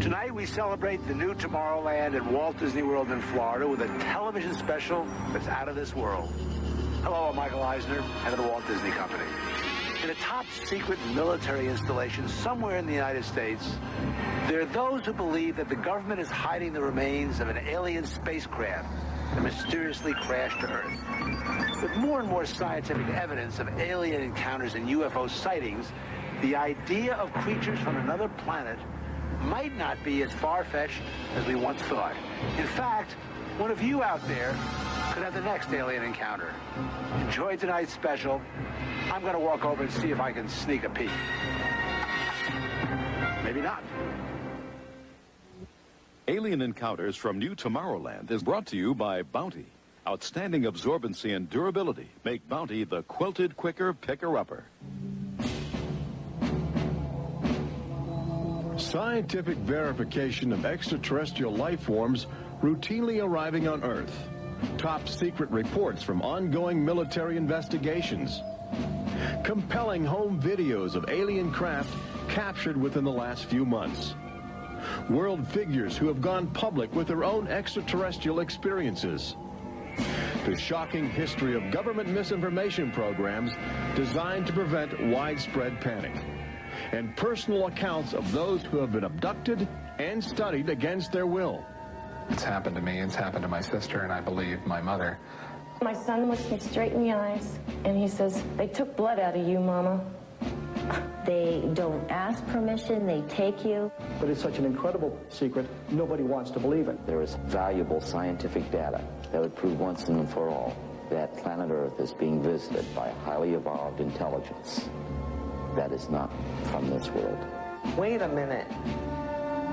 Tonight we celebrate the new Tomorrowland at Walt Disney World in Florida with a television special that's out of this world. Hello, I'm Michael Eisner, head of the Walt Disney Company. In a top-secret military installation somewhere in the United States, there are those who believe that the government is hiding the remains of an alien spacecraft that mysteriously crashed to Earth. With more and more scientific evidence of alien encounters and UFO sightings, the idea of creatures from another planet might not be as far-fetched as we once thought. In fact, one of you out there could have the next alien encounter. Enjoy tonight's special. I'm going to walk over and see if I can sneak a peek. Maybe not. Alien Encounters from New Tomorrowland is brought to you by Bounty. Outstanding absorbency and durability make Bounty the quilted quicker picker-upper. Scientific verification of extraterrestrial life forms routinely arriving on Earth. Top secret reports from ongoing military investigations. Compelling home videos of alien craft captured within the last few months. World figures who have gone public with their own extraterrestrial experiences. The shocking history of government misinformation programs designed to prevent widespread panic. And personal accounts of those who have been abducted and studied against their will. It's happened to me, it's happened to my sister, and I believe my mother. My son looks me straight in the eyes, and he says, "They took blood out of you, Mama." They don't ask permission, they take you. But it's such an incredible secret, nobody wants to believe it. There is valuable scientific data that would prove once and for all that planet Earth is being visited by a highly evolved intelligence that is not from this world. Wait a minute.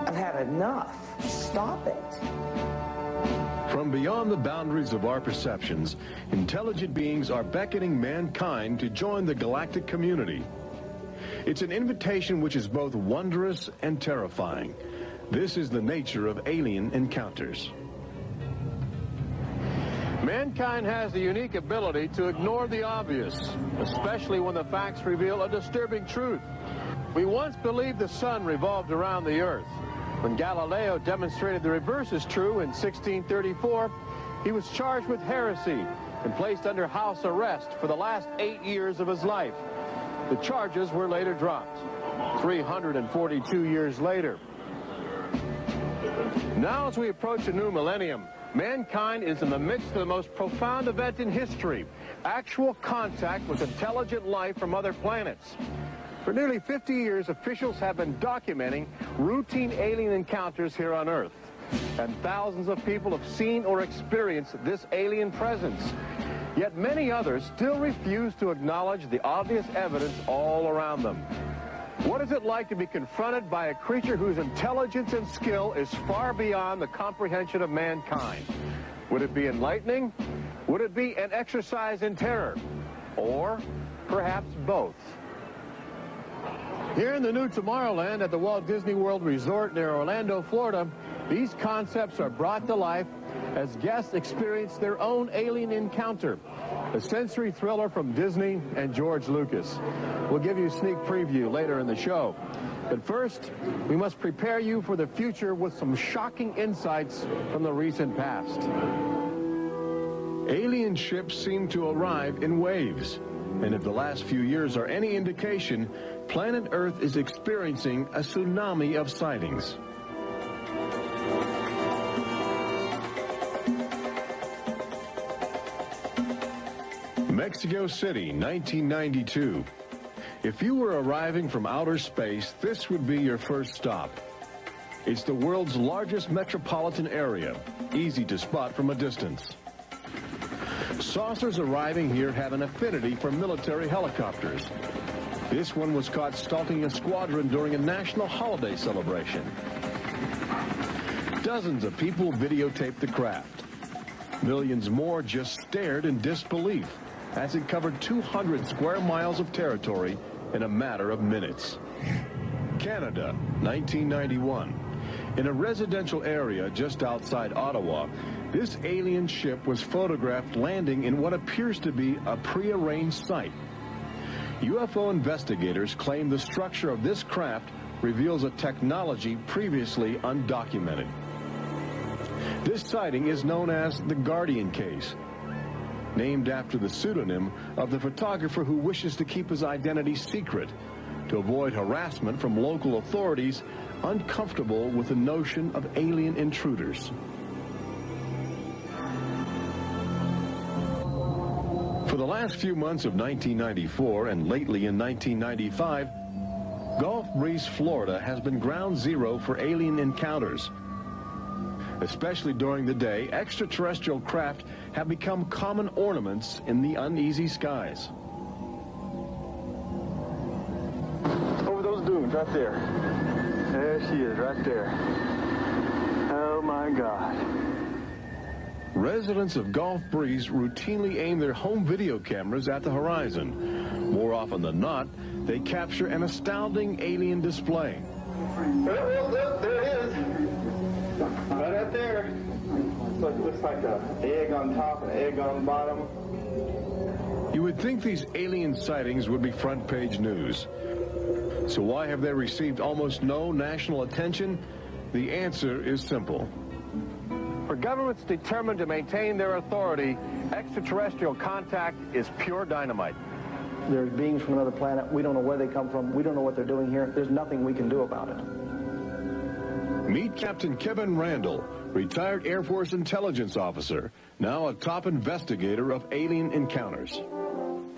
I've had enough. Stop it. From beyond the boundaries of our perceptions, intelligent beings are beckoning mankind to join the galactic community. It's an invitation which is both wondrous and terrifying. This is the nature of alien encounters. Mankind has the unique ability to ignore the obvious, especially when the facts reveal a disturbing truth. We once believed the sun revolved around the earth. When Galileo demonstrated the reverse is true in 1634, he was charged with heresy and placed under house arrest for the last 8 years of his life. The charges were later dropped, 342 years later. Now, as we approach a new millennium, mankind is in the midst of the most profound event in history, actual contact with intelligent life from other planets. For nearly 50 years, officials have been documenting routine alien encounters here on Earth. And thousands of people have seen or experienced this alien presence. Yet many others still refuse to acknowledge the obvious evidence all around them. What is it like to be confronted by a creature whose intelligence and skill is far beyond the comprehension of mankind? Would it be enlightening? Would it be an exercise in terror? Or perhaps both? Here in the new Tomorrowland at the Walt Disney World Resort near Orlando, Florida, these concepts are brought to life as guests experience their own alien encounter, a sensory thriller from Disney and George Lucas. We'll give you a sneak preview later in the show. But first, we must prepare you for the future with some shocking insights from the recent past. Alien ships seem to arrive in waves. And if the last few years are any indication, planet Earth is experiencing a tsunami of sightings. Mexico City, 1992. If you were arriving from outer space, this would be your first stop. It's the world's largest metropolitan area, easy to spot from a distance. Saucers arriving here have an affinity for military helicopters. This one was caught stalking a squadron during a national holiday celebration. Dozens of people videotaped the craft. Millions more just stared in disbelief as it covered 200 square miles of territory in a matter of minutes. Canada, 1991. In a residential area just outside Ottawa, this alien ship was photographed landing in what appears to be a prearranged site. UFO investigators claim the structure of this craft reveals a technology previously undocumented. This sighting is known as the Guardian case, named after the pseudonym of the photographer who wishes to keep his identity secret to avoid harassment from local authorities uncomfortable with the notion of alien intruders. For the last few months of 1994 and lately in 1995, Gulf Breeze, Florida has been ground zero for alien encounters. Especially during the day, extraterrestrial craft have become common ornaments in the uneasy skies. Over those dunes, right there. There she is, right there. Oh, my God. Residents of Gulf Breeze routinely aim their home video cameras at the horizon. More often than not, they capture an astounding alien display. Oh, there it is. Right out there. Looks like an egg on top and an egg on the bottom. You would think these alien sightings would be front page news. So why have they received almost no national attention? The answer is simple. For governments determined to maintain their authority, extraterrestrial contact is pure dynamite. There's beings from another planet. We don't know where they come from. We don't know what they're doing here. There's nothing we can do about it. Meet Captain Kevin Randall, retired Air Force intelligence officer, now a top investigator of alien encounters.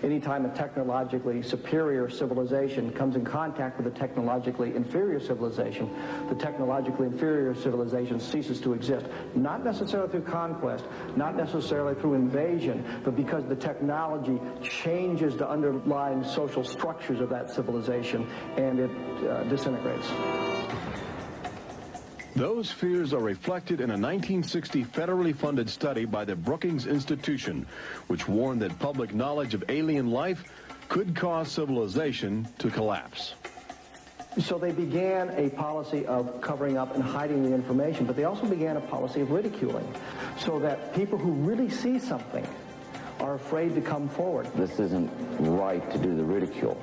Anytime a technologically superior civilization comes in contact with a technologically inferior civilization, the technologically inferior civilization ceases to exist. Not necessarily through conquest, not necessarily through invasion, but because the technology changes the underlying social structures of that civilization and it disintegrates. Those fears are reflected in a 1960 federally funded study by the Brookings Institution, which warned that public knowledge of alien life could cause civilization to collapse. So they began a policy of covering up and hiding the information, but they also began a policy of ridiculing, so that people who really see something are afraid to come forward. This isn't right to do the ridicule.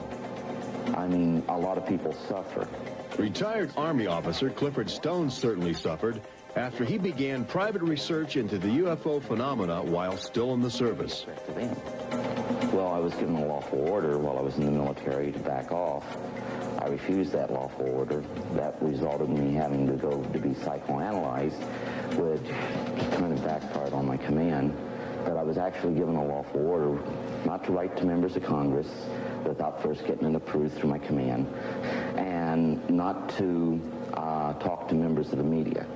I mean, a lot of people suffer. Retired Army officer Clifford Stone certainly suffered after he began private research into the UFO phenomena while still in the service. Well, I was given a lawful order while I was in the military to back off. I refused that lawful order. That resulted in me having to go to be psychoanalyzed, which kind of backfired on my command. But I was actually given a lawful order not to write to members of Congress without first getting it approved through my command, and not to talk to members of the media.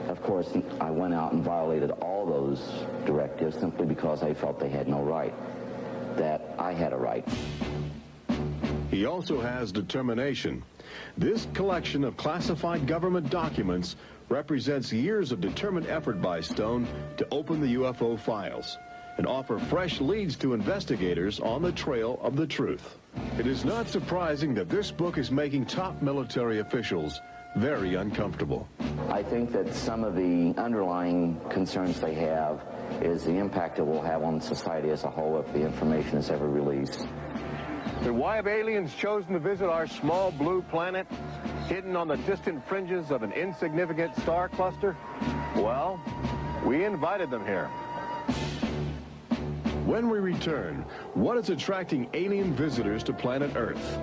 Of course, I went out and violated all those directives simply because I felt they had no right, that I had a right. He also has determination. This collection of classified government documents represents years of determined effort by Stone to open the UFO files and offer fresh leads to investigators on the trail of the truth. It is not surprising that this book is making top military officials very uncomfortable. I think that some of the underlying concerns they have is the impact it will have on society as a whole if the information is ever released. And why have aliens chosen to visit our small blue planet, hidden on the distant fringes of an insignificant star cluster? Well, we invited them here. When we return, what is attracting alien visitors to planet Earth?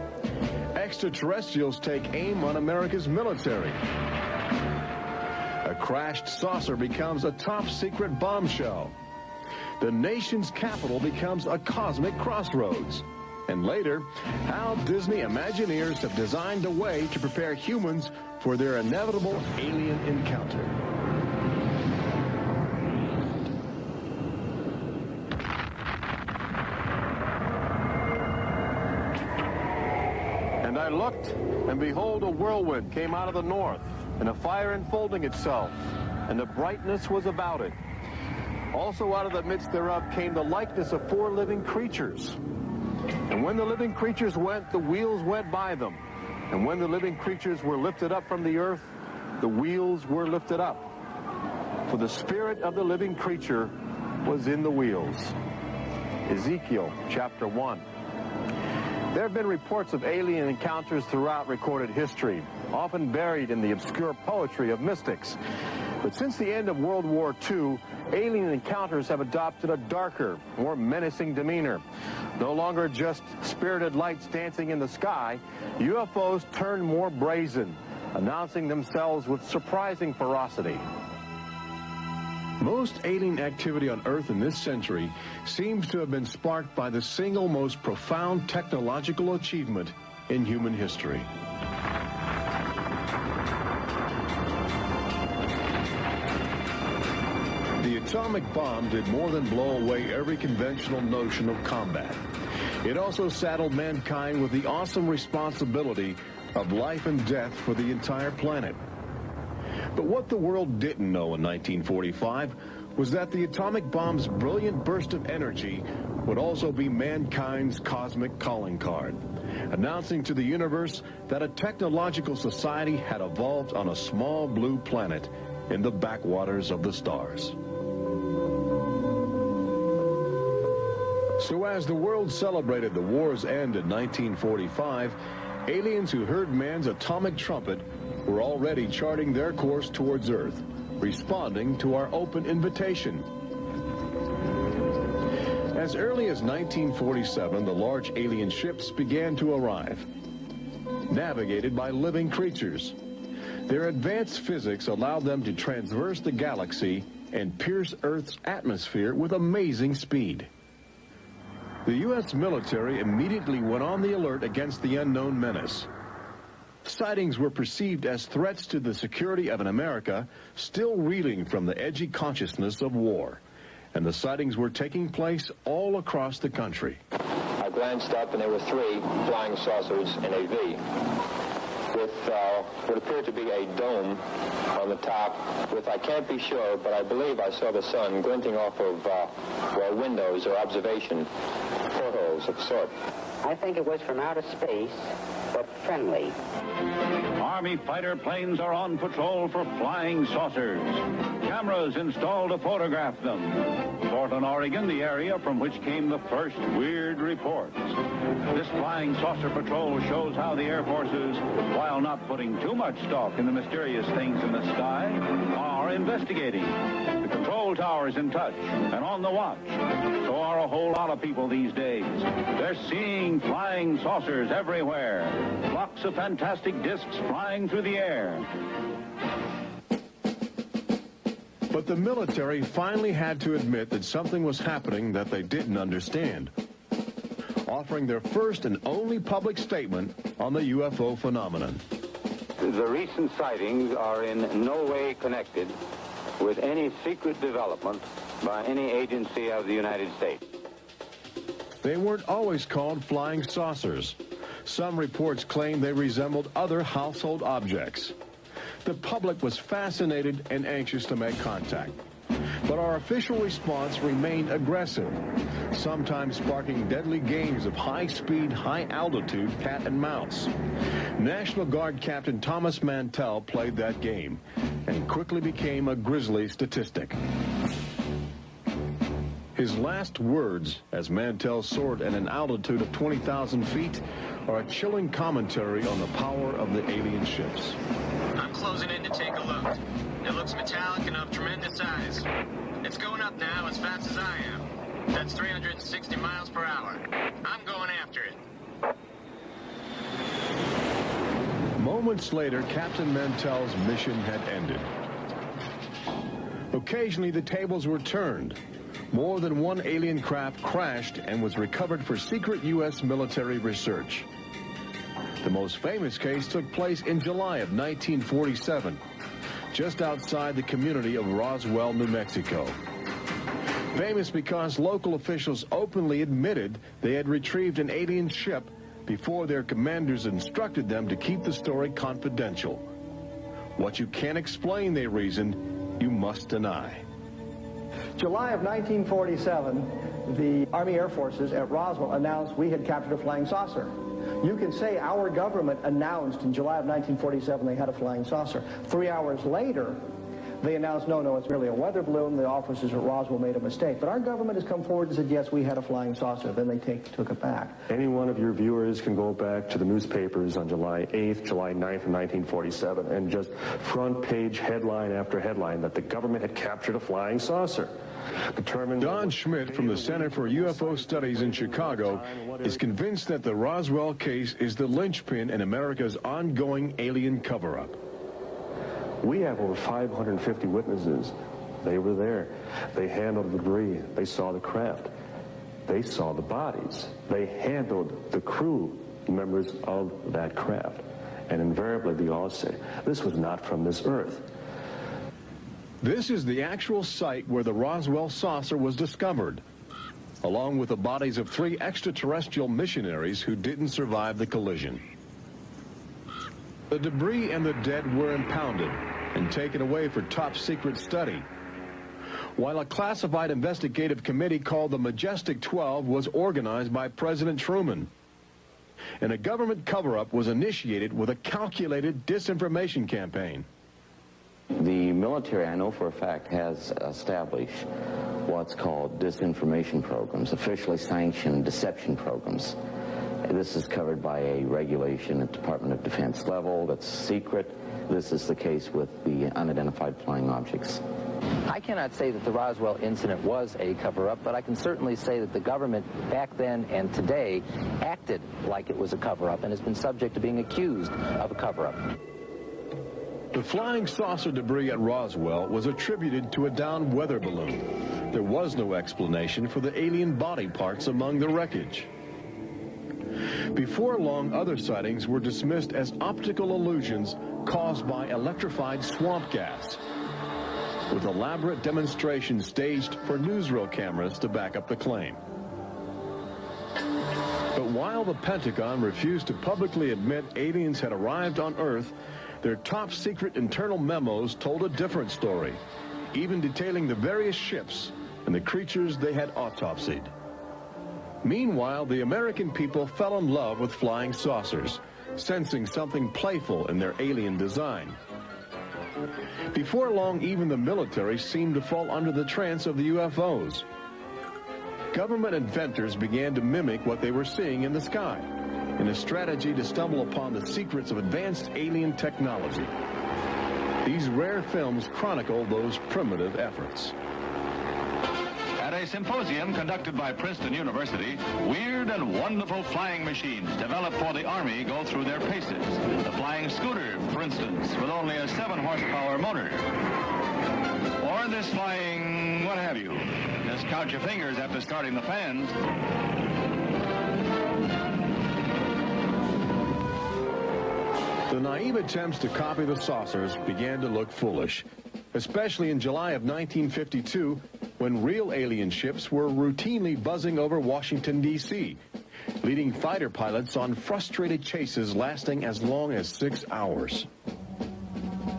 Extraterrestrials take aim on America's military. A crashed saucer becomes a top-secret bombshell. The nation's capital becomes a cosmic crossroads. And later, how Disney Imagineers have designed a way to prepare humans for their inevitable alien encounter. And I looked, and behold, a whirlwind came out of the north, and a fire enfolding itself, and the brightness was about it. Also out of the midst thereof came the likeness of 4 living creatures. And when the living creatures went, the wheels went by them. And when the living creatures were lifted up from the earth, the wheels were lifted up. For the spirit of the living creature was in the wheels. Ezekiel chapter 1. There have been reports of alien encounters throughout recorded history, often buried in the obscure poetry of mystics. But since the end of World War II, alien encounters have adopted a darker, more menacing demeanor. No longer just spirited lights dancing in the sky, UFOs turn more brazen, announcing themselves with surprising ferocity. Most alien activity on Earth in this century seems to have been sparked by the single most profound technological achievement in human history. The atomic bomb did more than blow away every conventional notion of combat. It also saddled mankind with the awesome responsibility of life and death for the entire planet. But what the world didn't know in 1945 was that the atomic bomb's brilliant burst of energy would also be mankind's cosmic calling card, announcing to the universe that a technological society had evolved on a small blue planet in the backwaters of the stars. So as the world celebrated the war's end in 1945, aliens who heard man's atomic trumpet were already charting their course towards Earth, responding to our open invitation. As early as 1947, the large alien ships began to arrive, navigated by living creatures. Their advanced physics allowed them to traverse the galaxy and pierce Earth's atmosphere with amazing speed. The U.S. military immediately went on the alert against the unknown menace. Sightings were perceived as threats to the security of an America still reeling from the edgy consciousness of war. And the sightings were taking place all across the country. I glanced up and there were 3 flying saucers in a V with what appeared to be a dome on the top with, I can't be sure, but I believe I saw the sun glinting off of windows or observation portholes of sort. I think it was from outer space, but friendly. Army fighter planes are on patrol for flying saucers. Cameras installed to photograph them. Portland, Oregon, the area from which came the first weird reports. This flying saucer patrol shows how the Air Forces, while not putting too much stock in the mysterious things in the sky, are investigating. The control tower's in touch and on the watch. So are a whole lot of people these days. They're seeing flying saucers everywhere. Blocks of fantastic discs flying through the air. But the military finally had to admit that something was happening that they didn't understand, offering their first and only public statement on the UFO phenomenon. The recent sightings are in no way connected with any secret development by any agency of the United States. They weren't always called flying saucers. Some reports claim they resembled other household objects. The public was fascinated and anxious to make contact. But our official response remained aggressive, sometimes sparking deadly games of high-speed, high-altitude cat and mouse. National Guard Captain Thomas Mantell played that game and quickly became a grisly statistic. His last words, as Mantell soared at an altitude of 20,000 feet, are a chilling commentary on the power of the alien ships. I'm closing in to take a look. It looks metallic and of tremendous size. It's going up now as fast as I am. That's 360 miles per hour. I'm going after it. Moments later, Captain Mantell's mission had ended. Occasionally, the tables were turned. More than one alien craft crashed and was recovered for secret U.S. military research. The most famous case took place in July of 1947, just outside the community of Roswell, New Mexico. Famous because local officials openly admitted they had retrieved an alien ship before their commanders instructed them to keep the story confidential. What you can't explain, they reasoned, you must deny. July of 1947, the Army Air Forces at Roswell announced we had captured a flying saucer. You can say our government announced in July of 1947 they had a flying saucer. 3 hours later, They announced, no, it's merely a weather balloon. The officers at Roswell made a mistake. But our government has come forward and said, yes, we had a flying saucer. Then they took it back. Any one of your viewers can go back to the newspapers on July 8th, July 9th of 1947, and just front page headline after headline that the government had captured a flying saucer. Don Schmidt from the Center for UFO Studies in Chicago is convinced that the Roswell case is the linchpin in America's ongoing alien cover-up. We have over 550 witnesses. They were there. They handled the debris. They saw the craft. They saw the bodies. They handled the crew members of that craft. And invariably, they all say, this was not from this earth. This is the actual site where the Roswell saucer was discovered, along with the bodies of 3 extraterrestrial missionaries who didn't survive the collision. The debris and the dead were impounded and taken away for top-secret study, while a classified investigative committee called the Majestic 12 was organized by President Truman. And a government cover-up was initiated with a calculated disinformation campaign. The military, I know for a fact, has established what's called disinformation programs, officially sanctioned deception programs. This is covered by a regulation at Department of Defense level that's secret. This is the case with the unidentified flying objects. I cannot say that the Roswell incident was a cover-up, but I can certainly say that the government back then and today acted like it was a cover-up and has been subject to being accused of a cover-up. The flying saucer debris at Roswell was attributed to a downed weather balloon. There was no explanation for the alien body parts among the wreckage. Before long, other sightings were dismissed as optical illusions caused by electrified swamp gas, with elaborate demonstrations staged for newsreel cameras to back up the claim. But while the Pentagon refused to publicly admit aliens had arrived on Earth, their top-secret internal memos told a different story, even detailing the various ships and the creatures they had autopsied. Meanwhile, the American people fell in love with flying saucers, sensing something playful in their alien design. Before long, even the military seemed to fall under the trance of the UFOs. Government inventors began to mimic what they were seeing in the sky, in a strategy to stumble upon the secrets of advanced alien technology. These rare films chronicle those primitive efforts. At a symposium conducted by Princeton University, weird and wonderful flying machines developed for the Army go through their paces. The flying scooter, for instance, with only a 7-horsepower motor. Or this flying what have you. Just count your fingers after starting the fans. The naive attempts to copy the saucers began to look foolish, especially in July of 1952, when real alien ships were routinely buzzing over Washington, D.C., leading fighter pilots on frustrated chases lasting as long as 6 hours.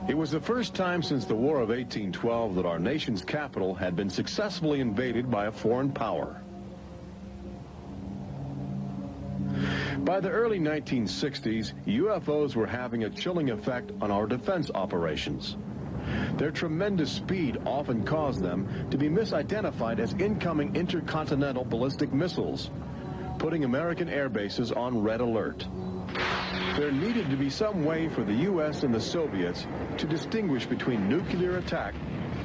It was the first time since the War of 1812 that our nation's capital had been successfully invaded by a foreign power. By the early 1960s, UFOs were having a chilling effect on our defense operations. Their tremendous speed often caused them to be misidentified as incoming intercontinental ballistic missiles, putting American air bases on red alert. There needed to be some way for the U.S. and the Soviets to distinguish between nuclear attack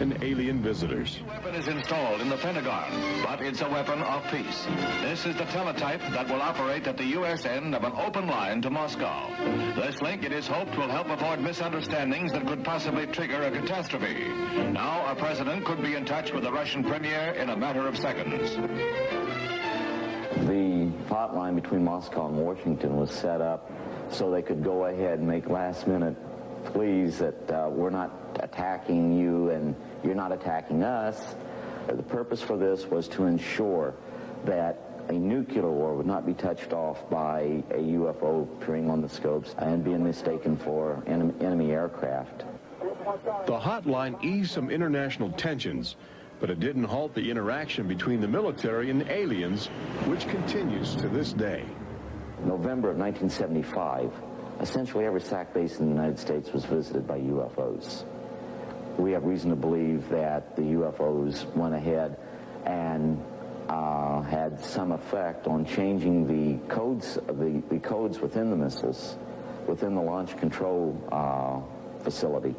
and alien visitors. The weapon is installed in the Pentagon, but it's a weapon of peace. This is the teletype that will operate at the U.S. end of an open line to Moscow. This link, it is hoped, will help avoid misunderstandings that could possibly trigger a catastrophe. Now, our president could be in touch with the Russian premier in a matter of seconds. The hotline between Moscow and Washington was set up so they could go ahead and make last-minute pleas that we're not attacking you and you're not attacking us. The purpose for this was to ensure that a nuclear war would not be touched off by a UFO appearing on the scopes and being mistaken for enemy aircraft. The hotline eased some international tensions, but it didn't halt the interaction between the military and the aliens, which continues to this day. November of 1975, essentially every SAC base in the United States was visited by UFOs. we have reason to believe that the UFOs went ahead and had some effect on changing the codes within the missiles, within the launch control facility,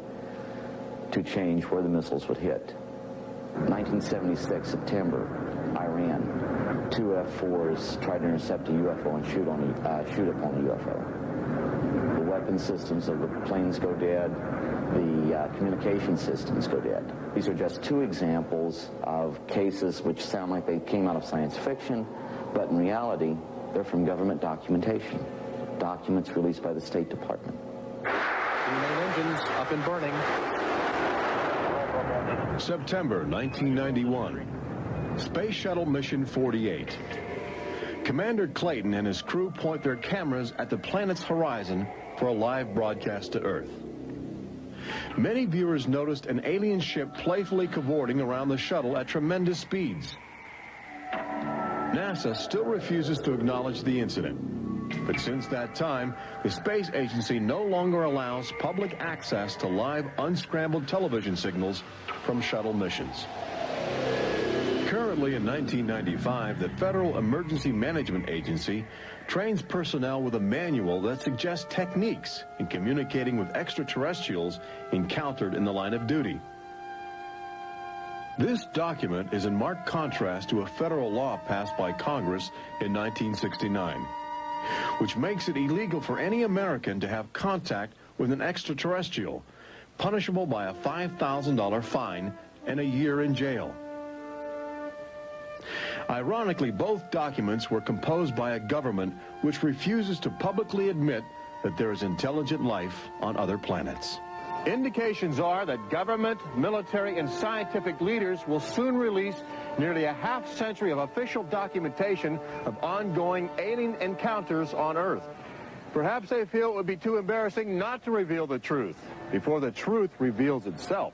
to change where the missiles would hit. 1976, September, Iran, 2 F-4s tried to intercept a UFO and shoot upon the UFO. The weapon systems of the planes go dead. The communication systems go dead. These are just 2 examples of cases which sound like they came out of science fiction, but in reality, they're from government documentation. Documents released by the State Department. The main engines up and burning. September 1991. Space Shuttle Mission 48. Commander Clayton and his crew point their cameras at the planet's horizon for a live broadcast to Earth. Many viewers noticed an alien ship playfully cavorting around the shuttle at tremendous speeds. NASA still refuses to acknowledge the incident. But since that time, the space agency no longer allows public access to live unscrambled television signals from shuttle missions. Currently in 1995, the Federal Emergency Management Agency trains personnel with a manual that suggests techniques in communicating with extraterrestrials encountered in the line of duty. This document is in marked contrast to a federal law passed by Congress in 1969, which makes it illegal for any American to have contact with an extraterrestrial, punishable by a $5,000 fine and a year in jail. Ironically, both documents were composed by a government which refuses to publicly admit that there is intelligent life on other planets. Indications are that government, military, and scientific leaders will soon release nearly a half-century of official documentation of ongoing alien encounters on Earth. Perhaps they feel it would be too embarrassing not to reveal the truth before the truth reveals itself.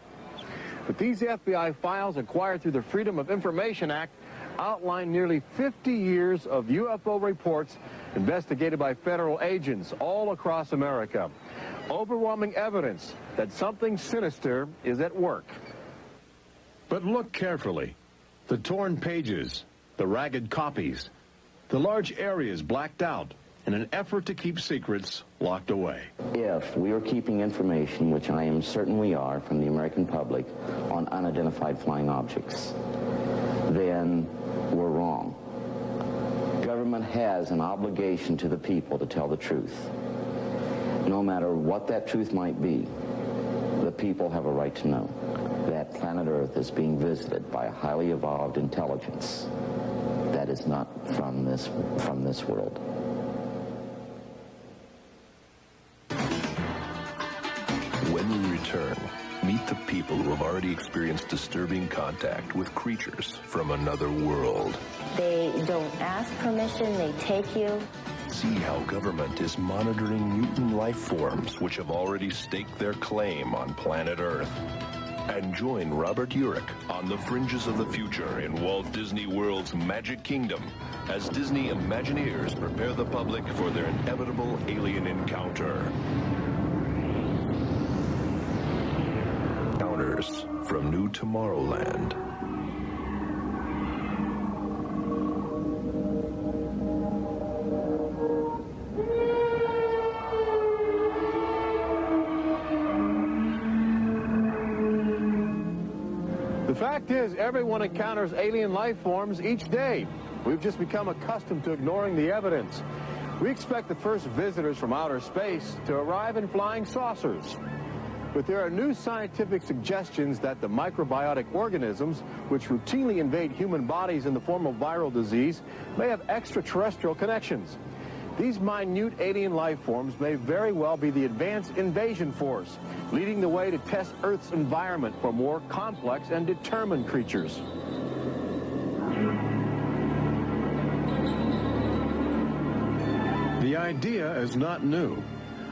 But these FBI files acquired through the Freedom of Information Act outline nearly 50 years of UFO reports investigated by federal agents all across America. Overwhelming evidence that something sinister is at work. But look carefully. The torn pages, the ragged copies, the large areas blacked out in an effort to keep secrets locked away. If we are keeping information, which I am certain we are, from the American public on unidentified flying objects, then we're wrong. Government has an obligation to the people to tell the truth. No matter what that truth might be, the people have a right to know that planet Earth is being visited by a highly evolved intelligence that is not from this world. When we return, meet the people who have already experienced disturbing contact with creatures from another world. They don't ask permission, they take you. See how government is monitoring mutant life forms which have already staked their claim on planet Earth. And join Robert Urich on the fringes of the future in Walt Disney World's Magic Kingdom as Disney Imagineers prepare the public for their inevitable alien encounter. Encounters from New Tomorrowland. The fact is, everyone encounters alien life forms each day. We've just become accustomed to ignoring the evidence. We expect the first visitors from outer space to arrive in flying saucers. But there are new scientific suggestions that the microbiotic organisms, which routinely invade human bodies in the form of viral disease, may have extraterrestrial connections. These minute alien life forms may very well be the advanced invasion force, leading the way to test Earth's environment for more complex and determined creatures. The idea is not new.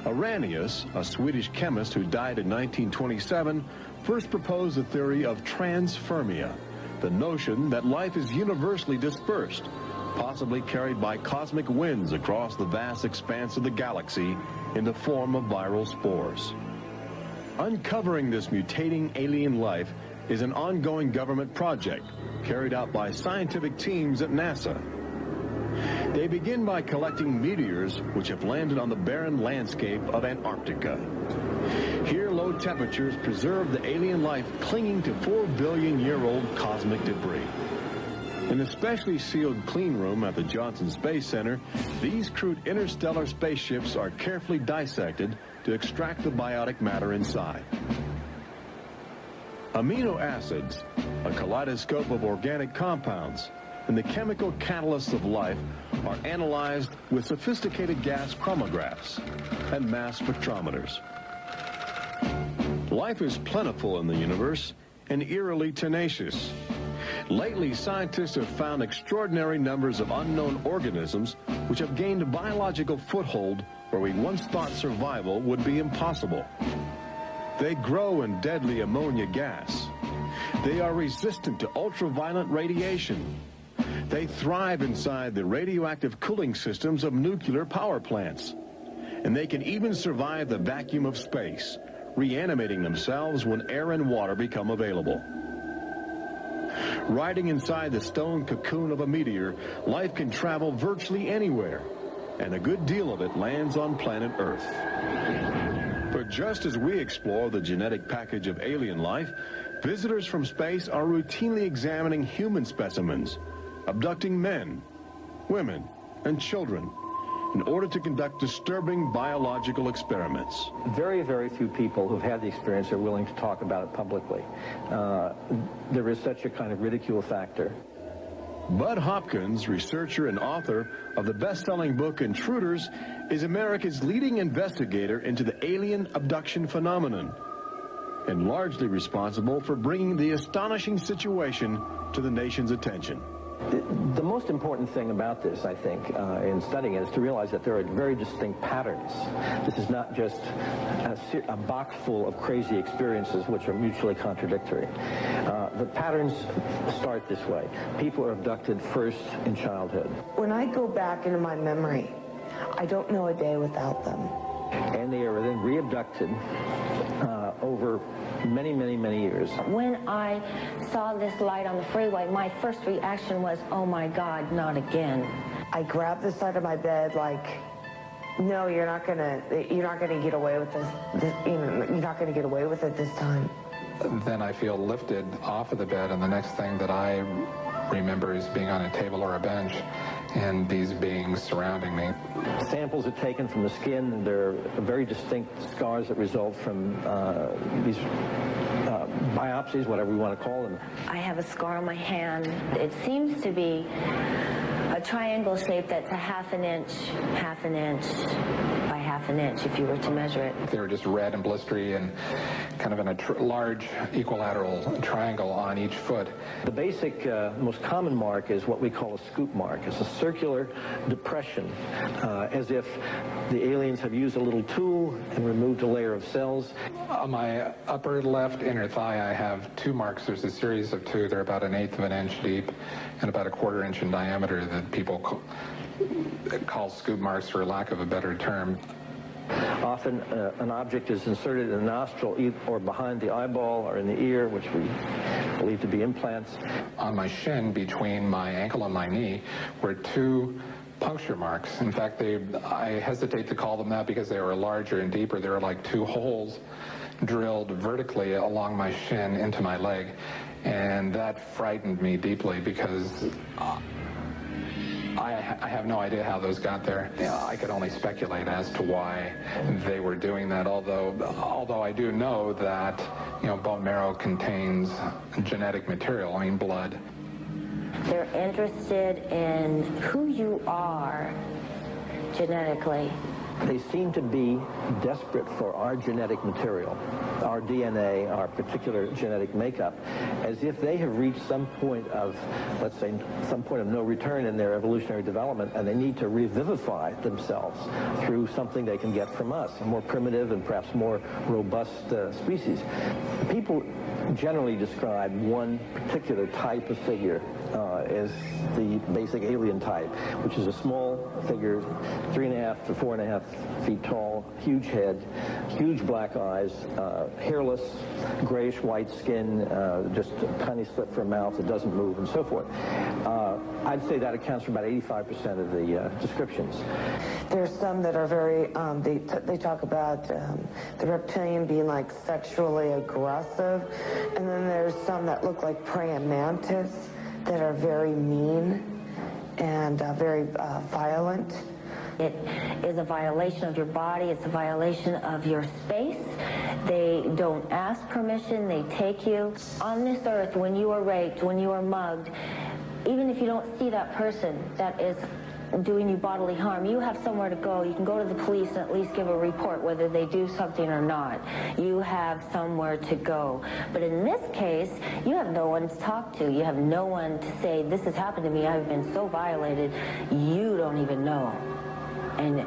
Arrhenius, a Swedish chemist who died in 1927, first proposed the theory of transfermia, the notion that life is universally dispersed, possibly carried by cosmic winds across the vast expanse of the galaxy in the form of viral spores. Uncovering this mutating alien life is an ongoing government project carried out by scientific teams at NASA. They begin by collecting meteors which have landed on the barren landscape of Antarctica. Here, low temperatures preserve the alien life clinging to 4 billion-year-old cosmic debris. In a specially sealed clean room at the Johnson Space Center, these crude interstellar spaceships are carefully dissected to extract the biotic matter inside. Amino acids, a kaleidoscope of organic compounds, and the chemical catalysts of life are analyzed with sophisticated gas chromographs and mass spectrometers. Life is plentiful in the universe and eerily tenacious. Lately, scientists have found extraordinary numbers of unknown organisms which have gained a biological foothold where we once thought survival would be impossible. They grow in deadly ammonia gas. They are resistant to ultraviolet radiation. They thrive inside the radioactive cooling systems of nuclear power plants. And they can even survive the vacuum of space, reanimating themselves when air and water become available. Riding inside the stone cocoon of a meteor, life can travel virtually anywhere, and a good deal of it lands on planet Earth. But just as we explore the genetic package of alien life, visitors from space are routinely examining human specimens, abducting men, women, and children in order to conduct disturbing biological experiments. Very, very few people who've had the experience are willing to talk about it publicly. There is such a kind of ridicule factor. Bud Hopkins, researcher and author of the best-selling book Intruders, is America's leading investigator into the alien abduction phenomenon, and largely responsible for bringing the astonishing situation to the nation's attention. The most important thing about this, I think, in studying it, is to realize that there are very distinct patterns. This is not just a box full of crazy experiences which are mutually contradictory. The patterns start this way. People are abducted first in childhood. When I go back into my memory, I don't know a day without them. And they are then re-abducted over many, many, many years. When I saw this light on the freeway, my first reaction was, oh my God, not again. I grabbed the side of my bed like, no, you're not gonna get away with this. You're not gonna get away with it this time. Then I feel lifted off of the bed, and the next thing that I remember is being on a table or a bench and these beings surrounding me. Samples are taken from the skin, and there are very distinct scars that result from these biopsies, whatever we want to call them. I have a scar on my hand. It seems to be a triangle shape that's a half an inch by half an inch if you were to measure it. They were just red and blistery and kind of in a large equilateral triangle on each foot. The basic, most common mark is what we call a scoop mark. It's a circular depression, as if the aliens have used a little tool and removed a layer of cells. On my upper left inner thigh, I have two marks. There's a series of two. They're about 1/8 of an inch deep and about 1/4 inch in diameter that people call scoop marks, for lack of a better term. Often an object is inserted in the nostril or behind the eyeball or in the ear, which we believe to be implants. On my shin, between my ankle and my knee, were two puncture marks. In fact, I hesitate to call them that because they were larger and deeper. They were like two holes drilled vertically along my shin into my leg. And that frightened me deeply because I have no idea how those got there. I could only speculate as to why they were doing that, although I do know that, bone marrow contains genetic material, blood. They're interested in who you are genetically. They seem to be desperate for our genetic material, our DNA, our particular genetic makeup, as if they have reached some point of, let's say, some point of no return in their evolutionary development, and they need to revivify themselves through something they can get from us, a more primitive and perhaps more robust species. People generally describe one particular type of figure is the basic alien type, which is a small figure, 3.5 to 4.5 feet tall, huge head, huge black eyes, hairless, grayish-white skin, just a tiny slit for a mouth that doesn't move, and so forth. I'd say that accounts for about 85% of the descriptions. There's some that are very, they talk about the reptilian being like sexually aggressive, and then there's some that look like praying mantis that are very mean and very violent. It is a violation of your body. It's a violation of your space. They don't ask permission. They take you. On this earth, when you are raped, when you are mugged, even if you don't see that person that is doing you bodily harm, you have somewhere to go. You can go to the police and at least give a report whether they do something or not. You have somewhere to go. But in this case, you have no one to talk to. You have no one to say, this has happened to me. I've been so violated. You don't even know. And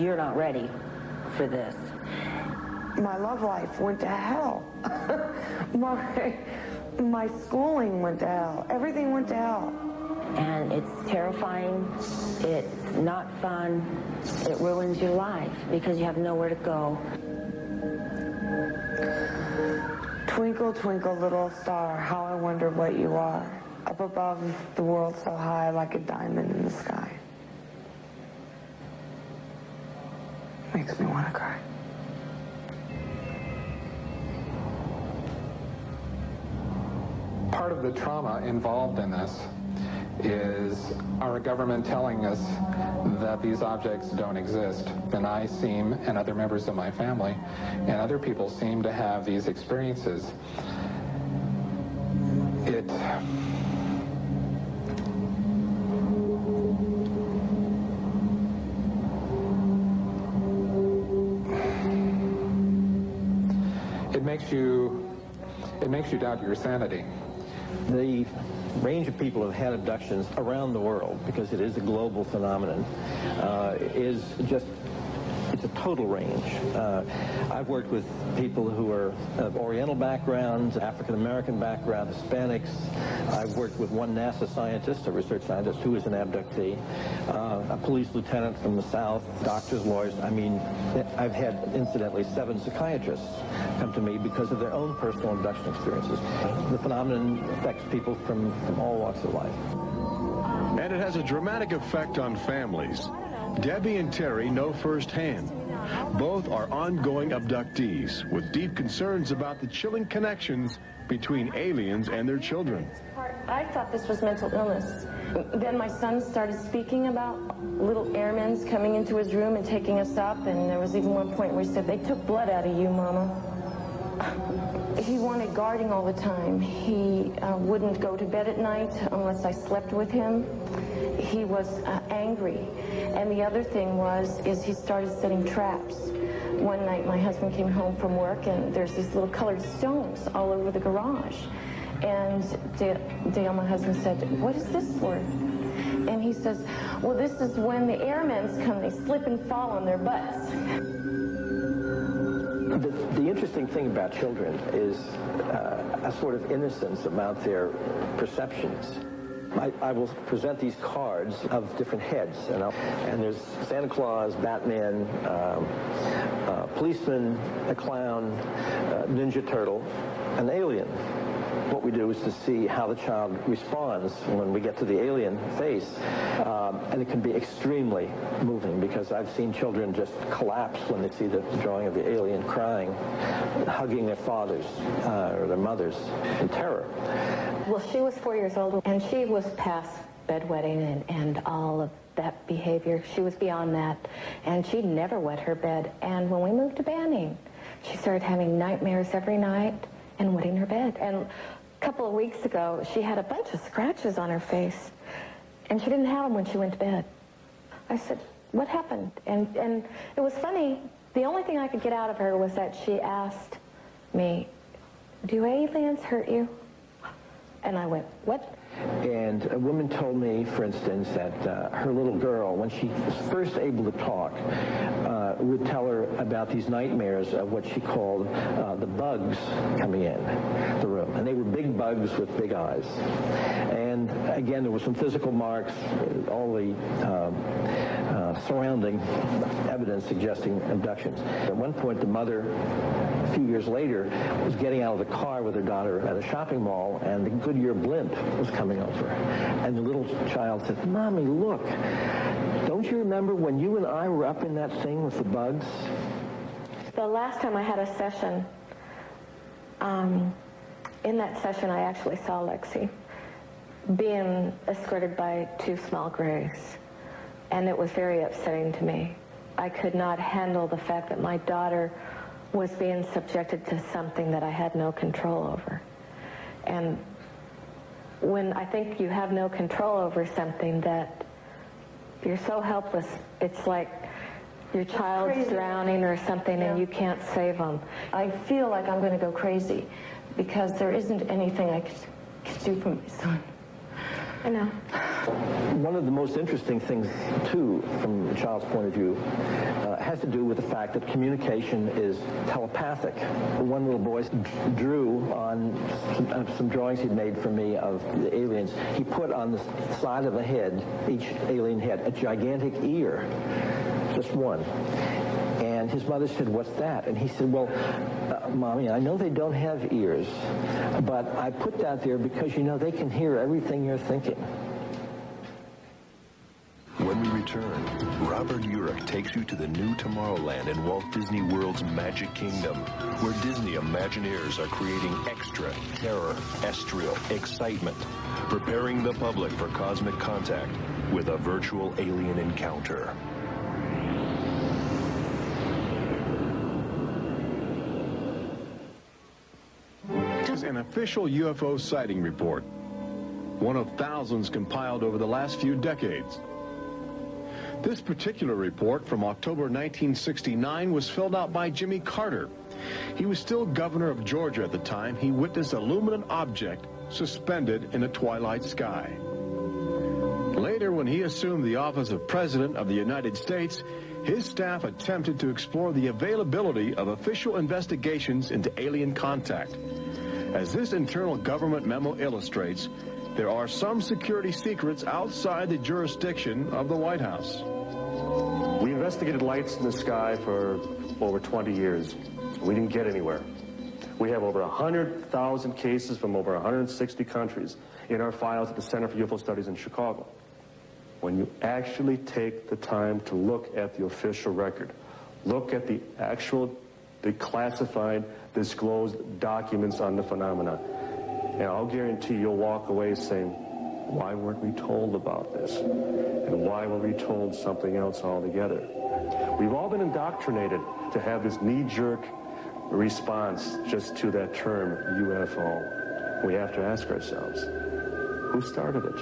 you're not ready for this. My love life went to hell. My schooling went to hell. Everything went to hell. And it's terrifying, it's not fun, it ruins your life because you have nowhere to go. Twinkle, twinkle, little star, how I wonder what you are. Up above the world so high like a diamond in the sky. Makes me want to cry. Part of the trauma involved in this is our government telling us that these objects don't exist. And I seem, and other members of my family, and other people seem to have these experiences. It makes you doubt your sanity. The range of people who have had abductions around the world, because it is a global phenomenon, is just, it's a total range. I've worked with people who are of Oriental backgrounds, African-American background, Hispanics. I've worked with one NASA scientist, a research scientist, who is an abductee, a police lieutenant from the South, doctors, lawyers. I mean, I've had, incidentally, 7 psychiatrists come to me because of their own personal abduction experiences. The phenomenon affects people from all walks of life. And it has a dramatic effect on families. Debbie and Terry know firsthand. Both are ongoing abductees with deep concerns about the chilling connections between aliens and their children. I thought this was mental illness. Then my son started speaking about little airmen coming into his room and taking us up, and there was even one point where he said, "They took blood out of you, Mama." He wanted guarding all the time. He wouldn't go to bed at night unless I slept with him. He was angry. And the other thing is he started setting traps. One night my husband came home from work and there's these little colored stones all over the garage. And Dale, my husband, said, "What is this for?" And he says, "Well, this is when the airmen come, they slip and fall on their butts." The interesting thing about children is a sort of innocence about their perceptions. I will present these cards of different heads, and there's Santa Claus, Batman, policeman, a clown, Ninja Turtle, an alien. What we do is to see how the child responds when we get to the alien face, and it can be extremely moving because I've seen children just collapse when they see the drawing of the alien, crying, hugging their fathers or their mothers in terror. Well, she was 4 years old, and she was past bedwetting and all of that behavior. She was beyond that, and she'd never wet her bed. And when we moved to Banning, she started having nightmares every night and wetting her bed. And a couple of weeks ago, she had a bunch of scratches on her face, and she didn't have them when she went to bed. I said, "What happened?" And it was funny. The only thing I could get out of her was that she asked me, "Do aliens hurt you?" And I went, "What?" And a woman told me, for instance, that her little girl, when she was first able to talk, would tell her about these nightmares of what she called the bugs coming in the room. And they were big bugs with big eyes. And again, there were some physical marks, all the surrounding evidence suggesting abductions. At one point, the mother, a few years later, was getting out of the car with her daughter at a shopping mall, and the Goodyear blimp was coming over. And the little child said, "Mommy, look, don't you remember when you and I were up in that thing with the bugs?" The last time I had a session, in that session I actually saw Lexi being escorted by two small grays. And it was very upsetting to me. I could not handle the fact that my daughter was being subjected to something that I had no control over. And when I think you have no control over something that you're so helpless, it's like your child's Crazy. Drowning or something, and you can't save them. I feel like I'm going to go crazy because there isn't anything I could do for my son. I know. One of the most interesting things, too, from a child's point of view, has to do with the fact that communication is telepathic. One little boy drew on some drawings he'd made for me of the aliens. He put on the side of the head, each alien head, a gigantic ear, just one. And his mother said, "What's that?" And he said, "Well, Mommy, I know they don't have ears, but I put that there because, you know, they can hear everything you're thinking." When we return, Robert Urich takes you to the new Tomorrowland in Walt Disney World's Magic Kingdom, where Disney Imagineers are creating extra terror, estrial excitement, preparing the public for cosmic contact with a virtual alien encounter. An official UFO sighting report, one of thousands compiled over the last few decades. This particular report from October 1969 was filled out by Jimmy Carter. He was still governor of Georgia at the time. He witnessed a luminous object suspended in a twilight sky. Later, when he assumed the office of President of the United States, his staff attempted to explore the availability of official investigations into alien contact. As this internal government memo illustrates, there are some security secrets outside the jurisdiction of the White House. We investigated lights in the sky for over 20 years. We didn't get anywhere. We have over 100,000 cases from over 160 countries in our files at the Center for UFO Studies in Chicago. When you actually take the time to look at the official record, look at the classified, disclosed documents on the phenomena, and I'll guarantee you'll walk away saying, why weren't we told about this? And why were we told something else altogether? We've all been indoctrinated to have this knee-jerk response just to that term, UFO. We have to ask ourselves, who started it?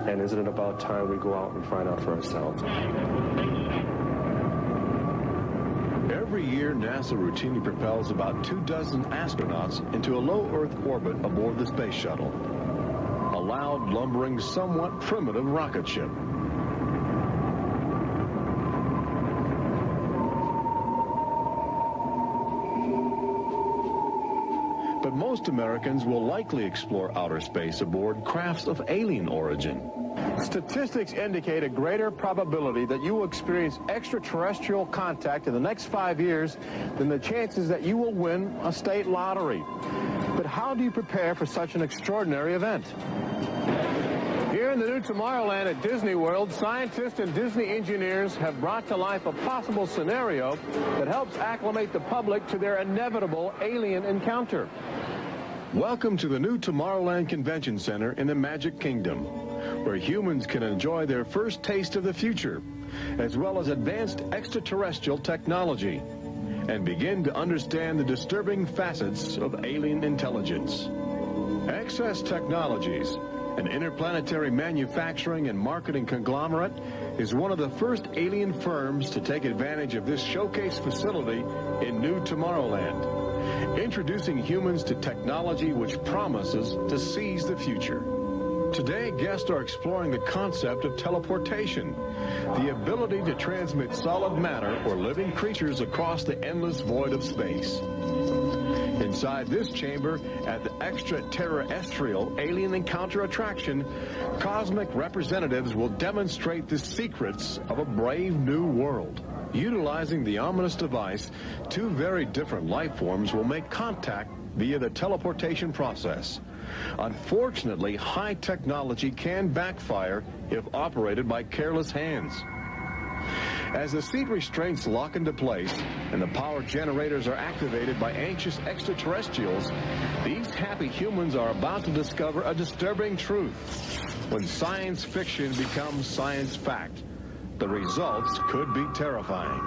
And isn't it about time we go out and find out for ourselves? Every year, NASA routinely propels about 24 astronauts into a low Earth orbit aboard the space shuttle, a loud, lumbering, somewhat primitive rocket ship. But most Americans will likely explore outer space aboard crafts of alien origin. Statistics indicate a greater probability that you will experience extraterrestrial contact in the next 5 years than the chances that you will win a state lottery. But how do you prepare for such an extraordinary event? Here in the new Tomorrowland at Disney World, scientists and Disney engineers have brought to life a possible scenario that helps acclimate the public to their inevitable alien encounter. Welcome to the new Tomorrowland Convention Center in the Magic Kingdom, where humans can enjoy their first taste of the future, as well as advanced extraterrestrial technology, and begin to understand the disturbing facets of alien intelligence. Access Technologies, an interplanetary manufacturing and marketing conglomerate, is one of the first alien firms to take advantage of this showcase facility in New Tomorrowland, introducing humans to technology which promises to seize the future. Today, guests are exploring the concept of teleportation, the ability to transmit solid matter or living creatures across the endless void of space. Inside this chamber, at the extraterrestrial alien encounter attraction, cosmic representatives will demonstrate the secrets of a brave new world. Utilizing the ominous device, two very different life forms will make contact via the teleportation process. Unfortunately, high technology can backfire if operated by careless hands. As the seat restraints lock into place and the power generators are activated by anxious extraterrestrials, these happy humans are about to discover a disturbing truth. When science fiction becomes science fact, the results could be terrifying.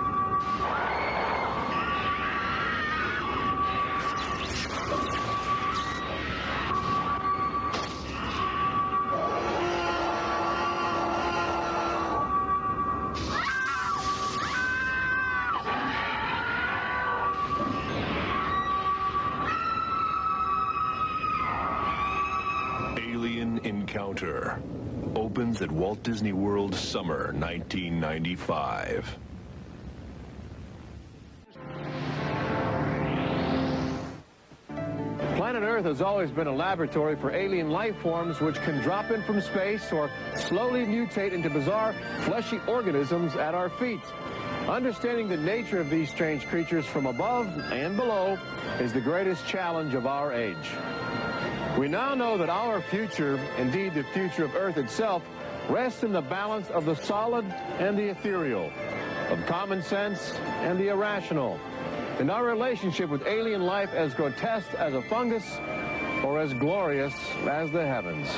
Encounter opens at Walt Disney World summer 1995. Planet Earth has always been a laboratory for alien life forms which can drop in from space or slowly mutate into bizarre fleshy organisms at our feet. Understanding the nature of these strange creatures from above and below is the greatest challenge of our age. We now know that our future, indeed the future of Earth itself, rests in the balance of the solid and the ethereal, of common sense and the irrational, and our relationship with alien life as grotesque as a fungus or as glorious as the heavens.